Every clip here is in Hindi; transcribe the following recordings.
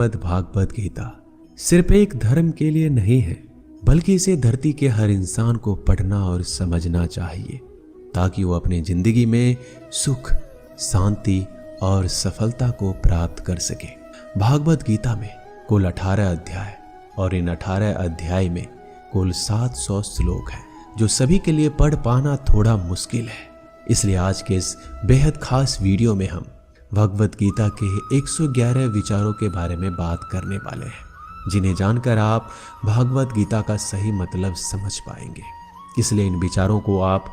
भागवत गीता सिर्फ एक धर्म के लिए नहीं है, बल्कि इसे धरती के हर इंसान को पढ़ना और समझना चाहिए ताकि वो अपनी जिंदगी में सुख, शांति और सफलता को प्राप्त कर सके। भागवत गीता में कुल 18 अध्याय और इन 18 अध्याय में कुल 700 श्लोक हैं, जो सभी के लिए पढ़ पाना थोड़ा मुश्किल है। इसलिए आज के इस बेहद खास वीडियो में हम भगवत गीता के 111 विचारों के बारे में बात करने वाले हैं, जिन्हें जानकर आप भागवत गीता का सही मतलब समझ पाएंगे। इसलिए इन विचारों को आप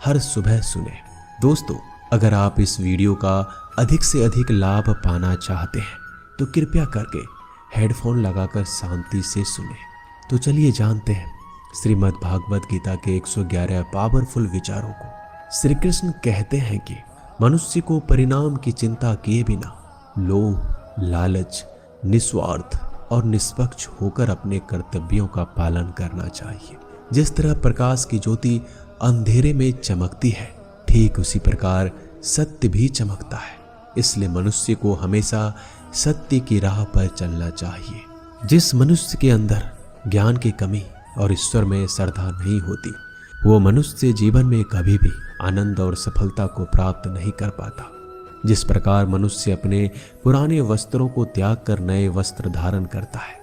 हर सुबह सुने। दोस्तों, अगर आप इस वीडियो का अधिक से अधिक लाभ पाना चाहते हैं तो कृपया करके हेडफोन लगाकर शांति से सुने। तो चलिए जानते हैं श्रीमद् भागवत गीता के 111 पावरफुल विचारों को। श्री कृष्ण कहते हैं कि मनुष्य को परिणाम की चिंता किए बिना लोभ, लालच, निस्वार्थ और निष्पक्ष होकर अपने कर्तव्यों का पालन करना चाहिए। जिस तरह प्रकाश की ज्योति अंधेरे में चमकती है, ठीक उसी प्रकार सत्य भी चमकता है। इसलिए मनुष्य को हमेशा सत्य की राह पर चलना चाहिए। जिस मनुष्य के अंदर ज्ञान की कमी और ईश्वर में श्रद्धा नहीं होती, वो मनुष्य जीवन में कभी भी आनंद और सफलता को प्राप्त नहीं कर पाता। जिस प्रकार मनुष्य अपने पुराने वस्त्रों को त्याग कर नए वस्त्र धारण करता है,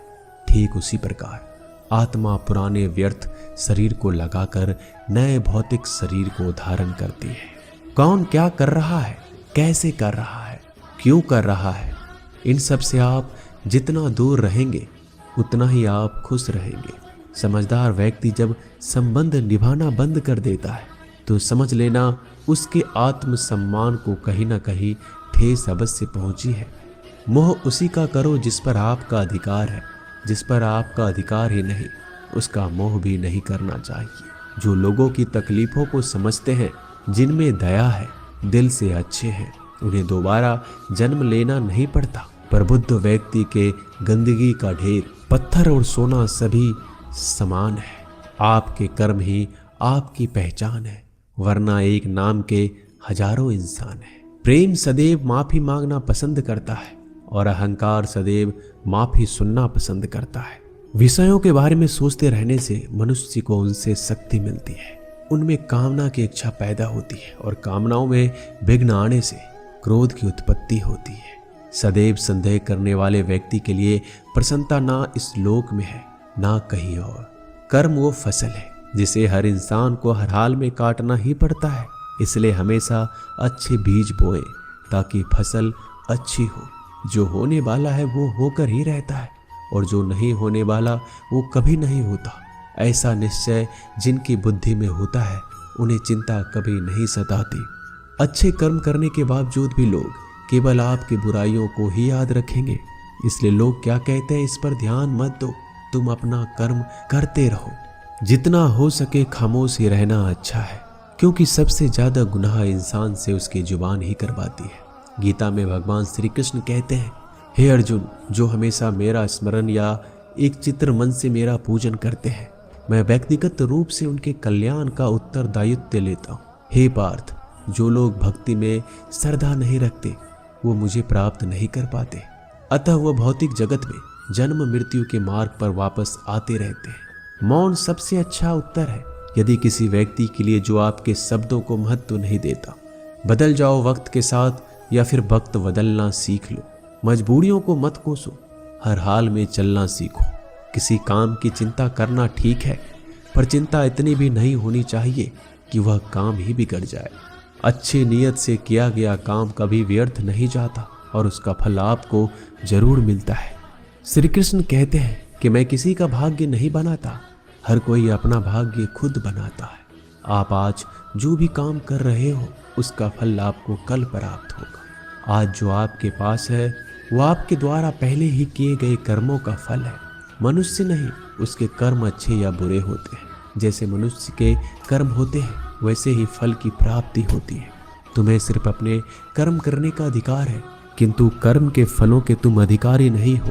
ठीक उसी प्रकार आत्मा पुराने व्यर्थ शरीर को लगाकर नए भौतिक शरीर को धारण करती है। कौन क्या कर रहा है, कैसे कर रहा है, क्यों कर रहा है, इन सब से आप जितना दूर रहेंगे उतना ही आप खुश रहेंगे। समझदार व्यक्ति जब संबंध निभाना बंद कर देता है तो समझ लेना उसके आत्मसम्मान को कहीं ना कहीं ठेस अवश्य पहुंची है। मोह उसी का करो जिस पर आपका अधिकार है, जिस पर आपका अधिकार ही नहीं उसका मोह भी नहीं करना चाहिए। जो लोगों की तकलीफों को समझते हैं, जिनमें दया है, दिल से अच्छे हैं, उन्हें दोबारा जन्म लेना नहीं पड़ता। पर बुद्ध व्यक्ति के गंदगी का ढेर, पत्थर और सोना सभी समान है। आपके कर्म ही आपकी पहचान है, वरना एक नाम के हजारों इंसान है। प्रेम सदैव माफी मांगना पसंद करता है और अहंकार सदैव माफी सुनना पसंद करता है। विषयों के बारे में सोचते रहने से मनुष्य को उनसे शक्ति मिलती है, उनमें कामना की इच्छा पैदा होती है और कामनाओं में विघ्न आने से क्रोध की उत्पत्ति होती है। सदैव संदेह करने वाले व्यक्ति के लिए प्रसन्नता ना इस लोक में है ना कहीं और। कर्म वो फसल है जिसे हर इंसान को हर हाल में काटना ही पड़ता है। इसलिए हमेशा अच्छे बीज बोए ताकि फसल अच्छी हो। जो होने वाला है वो होकर ही रहता है और जो नहीं होने वाला वो कभी नहीं होता। ऐसा निश्चय जिनकी बुद्धि में होता है उन्हें चिंता कभी नहीं सताती। अच्छे कर्म करने के बावजूद भी लोग केवल आपकी बुराइयों को ही याद रखेंगे। इसलिए लोग क्या कहते हैं इस पर ध्यान मत दो, तुम अपना कर्म करते रहो। जितना हो सके खामोश ही रहना अच्छा है, क्योंकि सबसे ज्यादा गुनाह इंसान से उसकी जुबान ही करवाती है। गीता में भगवान श्री कृष्ण कहते हैं, हे अर्जुन, जो हमेशा मेरा स्मरण या एक चित्र मन से मेरा पूजन करते हैं, मैं व्यक्तिगत रूप से उनके कल्याण का उत्तरदायित्व लेता हूँ। हे पार्थ, जो लोग भक्ति में श्रद्धा नहीं रखते वो मुझे प्राप्त नहीं कर पाते। अतः वह भौतिक जगत में जन्म मृत्यु के मार्ग पर वापस आते रहते हैं। मौन सबसे अच्छा उत्तर है। यदि किसी व्यक्ति के लिए जो आपके शब्दों को महत्व नहीं देता, बदल जाओ वक्त के साथ या फिर वक्त बदलना सीख लो। मजबूरियों को मत कोसो, हर हाल में चलना सीखो। किसी काम की चिंता करना ठीक है, पर चिंता इतनी भी नहीं होनी चाहिए कि वह काम ही बिगड़ जाए। अच्छी नीयत से किया गया काम कभी व्यर्थ नहीं जाता और उसका फल आपको जरूर मिलता है। श्री कृष्ण कहते हैं कि मैं किसी का भाग्य नहीं बनाता, हर कोई अपना भाग्य खुद बनाता है। आप आज जो भी काम कर रहे हो उसका फल आपको कल प्राप्त होगा। आज जो आपके पास है वो आपके द्वारा पहले ही किए गए कर्मों का फल है। मनुष्य नहीं, उसके कर्म अच्छे या बुरे होते हैं। जैसे मनुष्य के कर्म होते हैं वैसे ही फल की प्राप्ति होती है। तुम्हें सिर्फ अपने कर्म करने का अधिकार है, किंतु कर्म के फलों के तुम अधिकारी नहीं हो।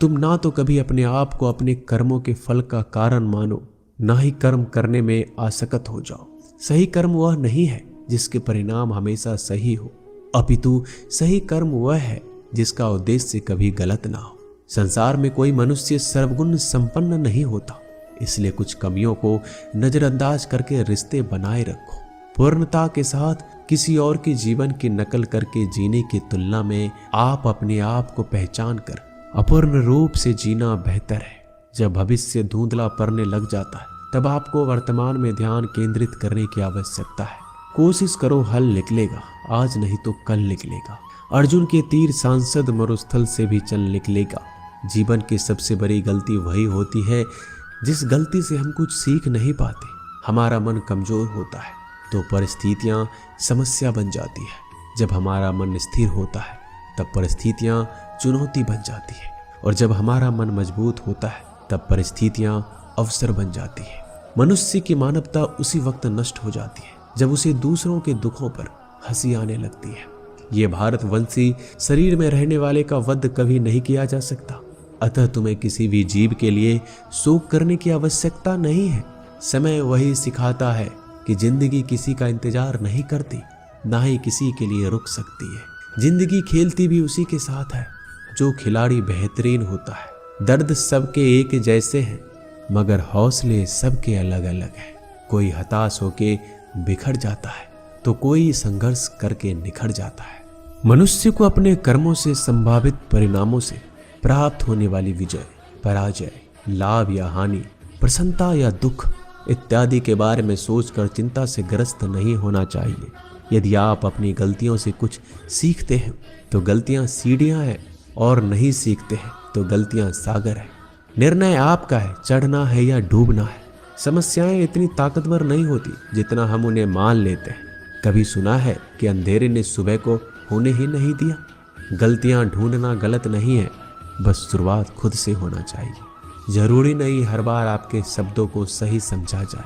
तुम ना तो कभी अपने आप को अपने कर्मों के फल का कारण मानो, ना ही कर्म करने में आसक्त हो जाओ। सही कर्म वह नहीं है जिसके परिणाम हमेशा सही हो, अपितु सही कर्म वह है जिसका उद्देश्य कभी गलत ना हो। संसार में कोई मनुष्य सर्वगुण संपन्न नहीं होता, इसलिए कुछ कमियों को नजरअंदाज करके रिश्ते बनाए रखो। पूर्णता के साथ किसी और के जीवन की नकल करके जीने की तुलना में आप अपने आप को पहचान कर अपूर्ण रूप से जीना बेहतर है। जब भविष्य धुंधला पड़ने लग जाता है तब आपको वर्तमान में ध्यान केंद्रित करने की आवश्यकता है। कोशिश करो, हल निकलेगा, आज नहीं तो कल निकलेगा। अर्जुन के तीर सांसद मरुस्थल से भी चल निकलेगा। जीवन की सबसे बड़ी गलती वही होती है जिस गलती से हम कुछ सीख नहीं पाते। हमारा मन कमजोर होता है तो परिस्थितियां समस्या बन जाती है। जब हमारा मन स्थिर होता है तब परिस्थितियां चुनौती बन जाती है, और जब हमारा मन मजबूत होता है तब परिस्थितियां अवसर बन जाती है। मनुष्य की मानवता उसी वक्त नष्ट हो जाती है जब उसे दूसरों के दुखों पर हंसी आने लगती है। ये भारतवंशी शरीर में रहने वाले का वध कभी नहीं किया जा सकता, अतः तुम्हें किसी भी जीव के लिए शोक करने की आवश्यकता नहीं है। समय वही सिखाता है कि जिंदगी किसी का इंतजार नहीं करती, ना ही किसी के लिए रुक सकती है। जिंदगी खेलती भी उसी के साथ है जो खिलाड़ी बेहतरीन होता है। दर्द सबके एक जैसे हैं मगर हौसले सबके अलग अलग हैं। कोई हताश होके बिखर जाता है तो कोई संघर्ष करके निखर जाता है। मनुष्य को अपने कर्मों से संभावित परिणामों से प्राप्त होने वाली विजय, पराजय, लाभ या हानि, प्रसन्नता या दुख इत्यादि के बारे में सोचकर चिंता से ग्रस्त नहीं होना चाहिए। यदि आप अपनी गलतियों से कुछ सीखते हैं तो गलतियां सीढ़ियां हैं, और नहीं सीखते हैं तो गलतियां सागर है। निर्णय आपका है, चढ़ना है या डूबना है। समस्याएं इतनी ताकतवर नहीं होती जितना हम उन्हें मान लेते हैं। कभी सुना है कि अंधेरे ने सुबह को होने ही नहीं दिया? गलतियां ढूंढना गलत नहीं है, बस शुरुआत खुद से होना चाहिए। जरूरी नहीं हर बार आपके शब्दों को सही समझा जाए,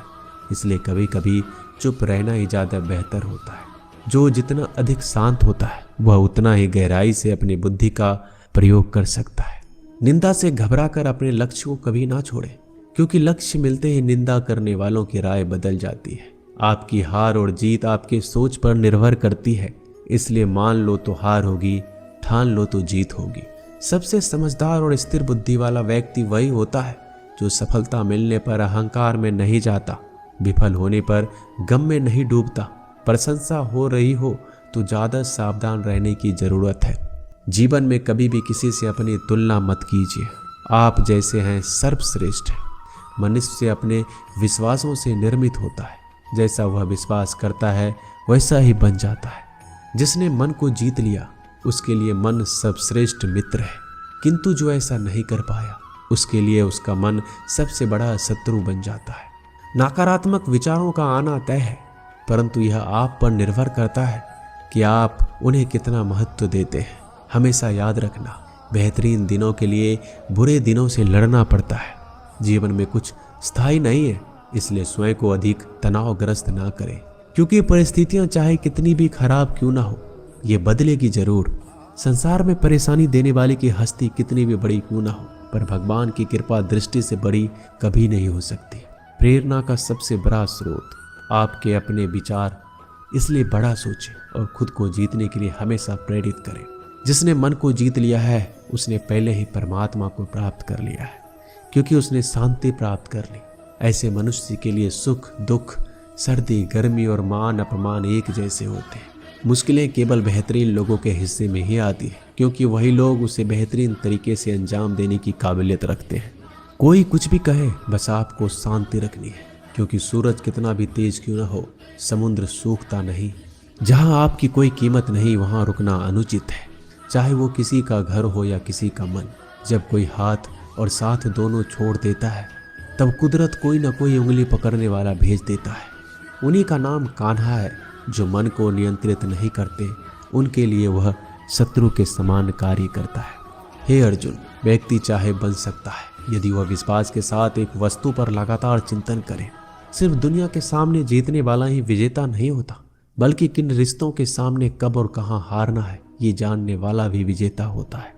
इसलिए कभी कभी चुप रहना ही ज़्यादा बेहतर होता है। जो जितना अधिक शांत होता है वह उतना ही गहराई से अपनी बुद्धि का प्रयोग कर सकता है। निंदा से घबराकर अपने लक्ष्य को कभी ना छोड़ें, क्योंकि लक्ष्य मिलते ही निंदा करने वालों की राय बदल जाती है। आपकी हार और जीत आपके सोच पर निर्भर करती है, इसलिए मान लो तो हार होगी, ठान लो तो जीत होगी। सबसे समझदार और स्थिर बुद्धि वाला व्यक्ति वही होता है जो सफलता मिलने पर अहंकार में नहीं जाता, विफल होने पर गम में नहीं डूबता। प्रशंसा हो रही हो तो ज़्यादा सावधान रहने की जरूरत है। जीवन में कभी भी किसी से अपनी तुलना मत कीजिए। आप जैसे हैं सर्वश्रेष्ठ हैं। मनुष्य अपने विश्वासों से निर्मित होता है, जैसा वह विश्वास करता है वैसा ही बन जाता है। जिसने मन को जीत लिया उसके लिए मन सर्वश्रेष्ठ मित्र है, किंतु जो ऐसा नहीं कर पाया उसके लिए उसका मन सबसे बड़ा शत्रु बन जाता है। नकारात्मक विचारों का आना तय है, परंतु यह आप पर निर्भर करता है कि आप उन्हें कितना महत्व देते हैं। हमेशा याद रखना, बेहतरीन दिनों के लिए बुरे दिनों से लड़ना पड़ता है। जीवन में कुछ स्थायी नहीं है, इसलिए स्वयं को अधिक तनावग्रस्त ना करें, क्योंकि परिस्थितियां चाहे कितनी भी खराब क्यों ना हो, ये बदलेगी जरूर। संसार में परेशानी देने वाले की हस्ती कितनी भी बड़ी क्यों ना हो, पर भगवान की कृपा दृष्टि से बड़ी कभी नहीं हो सकती। प्रेरणा का सबसे बड़ा स्रोत आपके अपने विचार, इसलिए बड़ा सोचें और खुद को जीतने के लिए हमेशा प्रेरित करें। जिसने मन को जीत लिया है उसने पहले ही परमात्मा को प्राप्त कर लिया है, क्योंकि उसने शांति प्राप्त कर ली। ऐसे मनुष्य के लिए सुख दुख, सर्दी गर्मी और मान अपमान एक जैसे होते हैं। मुश्किलें केवल बेहतरीन लोगों के हिस्से में ही आती है, क्योंकि वही लोग उसे बेहतरीन तरीके से अंजाम देने की काबिलियत रखते हैं। कोई कुछ भी कहे, बस आपको शांति रखनी है, क्योंकि सूरज कितना भी तेज क्यों न हो, समुद्र सूखता नहीं। जहां आपकी कोई कीमत नहीं वहां रुकना अनुचित है, चाहे वो किसी का घर हो या किसी का मन। जब कोई हाथ और साथ दोनों छोड़ देता है तब कुदरत कोई ना कोई उंगली पकड़ने वाला भेज देता है। उन्हीं का नाम कान्हा है। जो मन को नियंत्रित नहीं करते उनके लिए वह शत्रु के समान कार्य करता है। हे अर्जुन, व्यक्ति चाहे बन सकता है यदि वह विश्वास के साथ एक वस्तु पर लगातार चिंतन करे। सिर्फ दुनिया के सामने जीतने वाला ही विजेता नहीं होता, बल्कि किन रिश्तों के सामने कब और कहां हारना है ये जानने वाला भी विजेता होता है।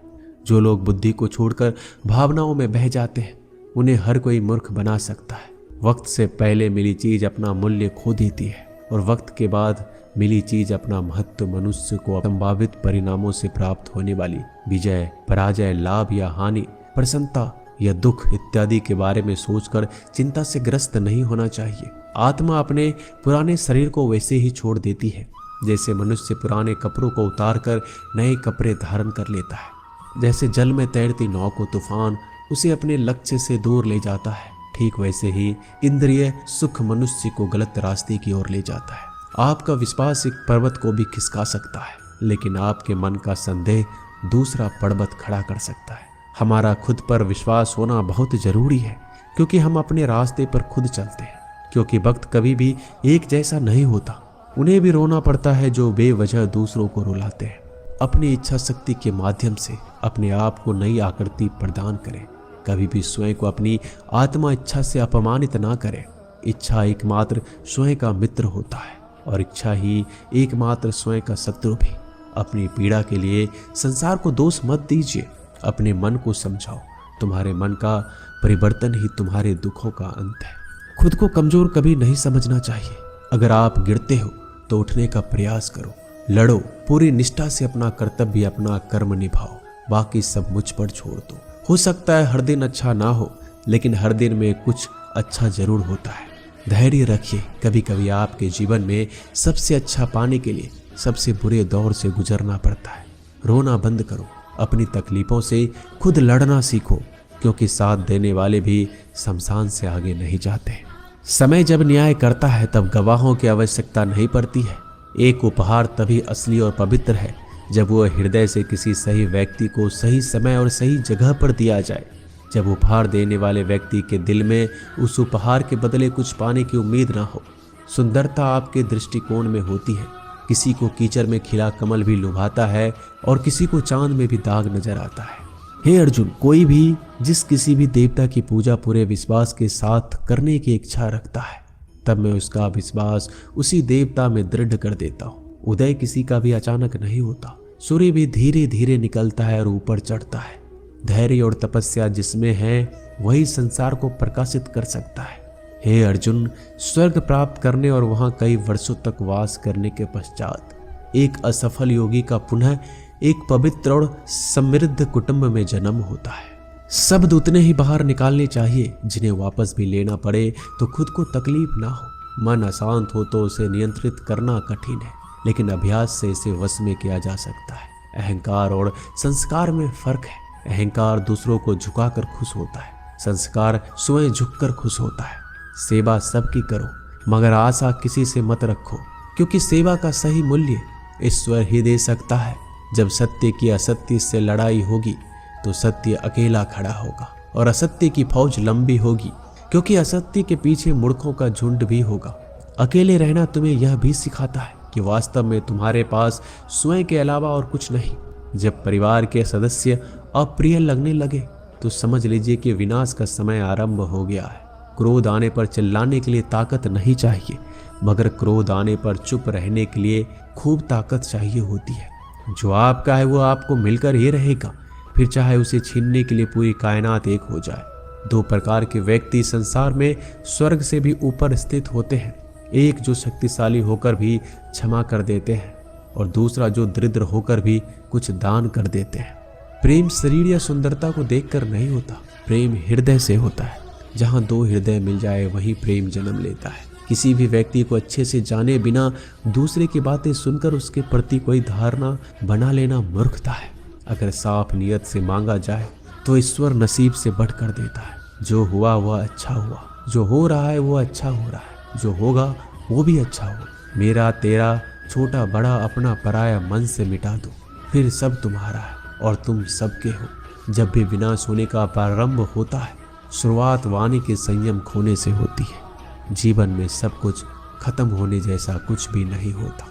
जो लोग बुद्धि को छोड़कर भावनाओं में बह जाते हैं उन्हें हर कोई मूर्ख बना सकता है। वक्त से पहले मिली चीज अपना मूल्य खो देती है और वक्त के बाद मिली चीज अपना महत्व। मनुष्य को संभावित परिणामों से प्राप्त होने वाली विजय, पराजय, लाभ या हानि प्रसन्नता या दुख इत्यादि के बारे में सोचकर चिंता से ग्रस्त नहीं होना चाहिए। आत्मा अपने पुराने शरीर को वैसे ही छोड़ देती है जैसे मनुष्य पुराने कपड़ों को उतारकर नए कपड़े धारण कर लेता है। जैसे जल में तैरती नाव को तूफान उसे अपने लक्ष्य से दूर ले जाता है, ठीक वैसे ही इंद्रिय सुख मनुष्य को गलत रास्ते की ओर ले जाता है। आपका विश्वास एक पर्वत को भी खिसका सकता है, लेकिन आपके मन का संदेह दूसरा पर्वत खड़ा कर सकता है। हमारा खुद पर विश्वास होना बहुत जरूरी है, क्योंकि हम अपने रास्ते पर खुद चलते हैं। क्योंकि वक्त कभी भी एक जैसा नहीं होता। उन्हें भी रोना पड़ता है जो बेवजह दूसरों को रुलाते हैं। अपनी इच्छा शक्ति के माध्यम से अपने आप को नई आकृति प्रदान करें। कभी भी स्वयं को अपनी आत्मा इच्छा से अपमानित ना करें। इच्छा एकमात्र स्वयं का मित्र होता है और इच्छा ही एकमात्र स्वयं का शत्रु भी। अपनी पीड़ा के लिए संसार को दोष मत दीजिए, अपने मन को समझाओ। तुम्हारे मन का परिवर्तन ही तुम्हारे दुखों का अंत है। खुद को कमजोर कभी नहीं समझना चाहिए। अगर आप गिरते हो तो उठने का प्रयास करो, लड़ो, पूरी निष्ठा से अपना कर्तव्य अपना कर्म निभाओ, बाकी सब मुझ पर छोड़ दो। हो सकता है हर दिन अच्छा ना हो, लेकिन हर दिन में कुछ अच्छा जरूर होता है। धैर्य रखिए। कभी कभी आपके जीवन में सबसे अच्छा पाने के लिए सबसे बुरे दौर से गुजरना पड़ता है। रोना बंद करो, अपनी तकलीफों से खुद लड़ना सीखो, क्योंकि साथ देने वाले भी शमशान से आगे नहीं जाते। समय जब न्याय करता है तब गवाहों की आवश्यकता नहीं पड़ती है। एक उपहार तभी असली और पवित्र है जब वह हृदय से किसी सही व्यक्ति को सही समय और सही जगह पर दिया जाए। जब उपहार देने वाले व्यक्ति के दिल में उस उपहार के बदले कुछ पाने की उम्मीद ना हो। सुंदरता आपके दृष्टिकोण में होती है। किसी को कीचड़ में खिला कमल भी लुभाता है और किसी को चांद में भी दाग नजर आता है। हे अर्जुन, कोई भी जिस किसी भी देवता की पूजा पूरे विश्वास के साथ करने की इच्छा रखता है, तब मैं उसका विश्वास उसी देवता में दृढ़ कर देता हूँ। उदय किसी का भी अचानक नहीं होता। सूर्य भी धीरे धीरे निकलता है और ऊपर चढ़ता है। धैर्य और तपस्या जिसमें है वही संसार को प्रकाशित कर सकता है। हे अर्जुन, स्वर्ग प्राप्त करने और वहां कई वर्षों तक वास करने के पश्चात एक असफल योगी का पुनः एक पवित्र और समृद्ध कुटुंब में जन्म होता है। शब्द उतने ही बाहर निकालने चाहिए जिन्हें वापस भी लेना पड़े तो खुद को तकलीफ ना हो। मन अशांत हो तो उसे नियंत्रित करना कठिन है, लेकिन अभ्यास से इसे वश में किया जा सकता है। अहंकार और संस्कार में फर्क है। अहंकार दूसरों को झुकाकर खुश होता है, संस्कार स्वयं झुककर खुश होता है। सेवा सबकी करो, मगर आशा किसी से मत रखो, क्योंकि सेवा का सही मूल्य ईश्वर ही दे सकता है। जब सत्य की असत्य से लड़ाई होगी तो सत्य अकेला खड़ा होगा और असत्य की फौज लंबी होगी, क्योंकि असत्य के पीछे मूर्खों का झुंड भी होगा। अकेले रहना तुम्हें यह भी सिखाता है कि वास्तव में तुम्हारे पास स्वयं के अलावा और कुछ नहीं। जब परिवार के सदस्य अप्रिय लगने लगे तो समझ लीजिए कि विनाश का समय आरंभ हो गया है। क्रोध आने पर चिल्लाने के लिए ताकत नहीं चाहिए, मगर क्रोध आने पर चुप रहने के लिए खूब ताकत चाहिए होती है। जो आपका है वो आपको मिलकर ही रहेगा, फिर चाहे उसे छीनने के लिए पूरी कायनात एक हो जाए। दो प्रकार के व्यक्ति संसार में स्वर्ग से भी ऊपर स्थित होते हैं। एक जो शक्तिशाली होकर भी क्षमा कर देते हैं और दूसरा जो दरिद्र होकर भी कुछ दान कर देते हैं। प्रेम शरीर या सुंदरता को देखकर नहीं होता, प्रेम हृदय से होता है। जहाँ दो हृदय मिल जाए वही प्रेम जन्म लेता है। किसी भी व्यक्ति को अच्छे से जाने बिना दूसरे की बातें सुनकर उसके प्रति कोई धारणा बना लेना मूर्खता है। अगर साफ नियत से मांगा जाए तो ईश्वर नसीब से बढ़कर देता है। जो हुआ वह अच्छा हुआ, जो हो रहा है वो अच्छा हो रहा है, जो होगा वो भी अच्छा होगा। मेरा तेरा छोटा बड़ा अपना पराया मन से मिटा दो, फिर सब तुम्हारा है और तुम सबके हो। जब भी विनाश होने का प्रारंभ होता है, शुरुआत वाणी के संयम खोने से होती है। जीवन में सब कुछ खत्म होने जैसा कुछ भी नहीं होता।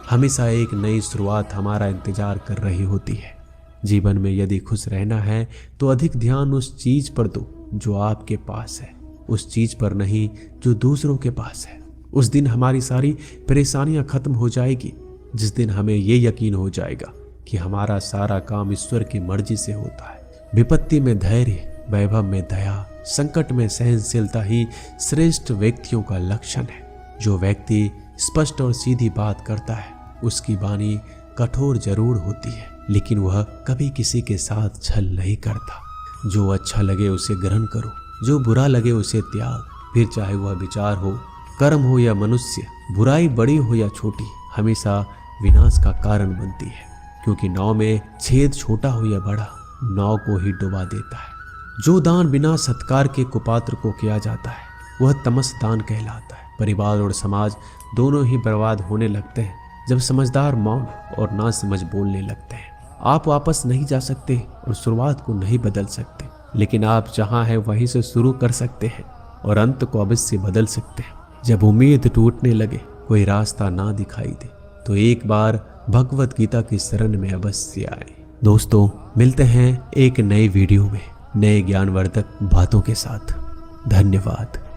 हमेशा एक नई शुरुआत हमारा इंतजार कर रही होती है। जीवन में यदि खुश रहना है तो अधिक ध्यान उस चीज पर दो जो आपके पास है, उस चीज पर नहीं जो दूसरों के पास है। उस दिन हमारी सारी परेशानियां खत्म हो जाएगी, जिस दिन हमें ये यकीन हो जाएगा कि हमारा सारा काम ईश्वर की मर्जी से होता है। विपत्ति में धैर्य, वैभव में दया, संकट में सहनशीलता ही श्रेष्ठ व्यक्तियों का लक्षण है। जो व्यक्ति स्पष्ट और सीधी बात करता है उसकी वाणी कठोर जरूर होती है, लेकिन वह कभी किसी के साथ छल नहीं करता। जो अच्छा लगे उसे ग्रहण करो, जो बुरा लगे उसे त्याग। फिर चाहे वह विचार हो, कर्म हो या मनुष्य, बुराई बड़ी हो या छोटी, हमेशा विनाश का कारण बनती है। क्योंकि नाव में छेद छोटा हो या बड़ा, नाव को ही डुबा देता है। जो दान बिना सत्कार के कुपात्र को किया जाता है वह तमस दान कहलाता है। परिवार और समाज दोनों ही बर्बाद होने लगते हैं जब समझदार मौन और ना समझ बोलने लगते हैं। आप वापस नहीं जा सकते और शुरुआत को नहीं बदल सकते, लेकिन आप जहां हैं वहीं से शुरू कर सकते हैं और अंत को अवश्य बदल सकते हैं। जब उम्मीद टूटने लगे, कोई रास्ता ना दिखाई दे, तो एक बार भगवत गीता की शरण में अवश्य आए। दोस्तों, मिलते हैं एक नए वीडियो में नए ज्ञानवर्धक बातों के साथ। धन्यवाद।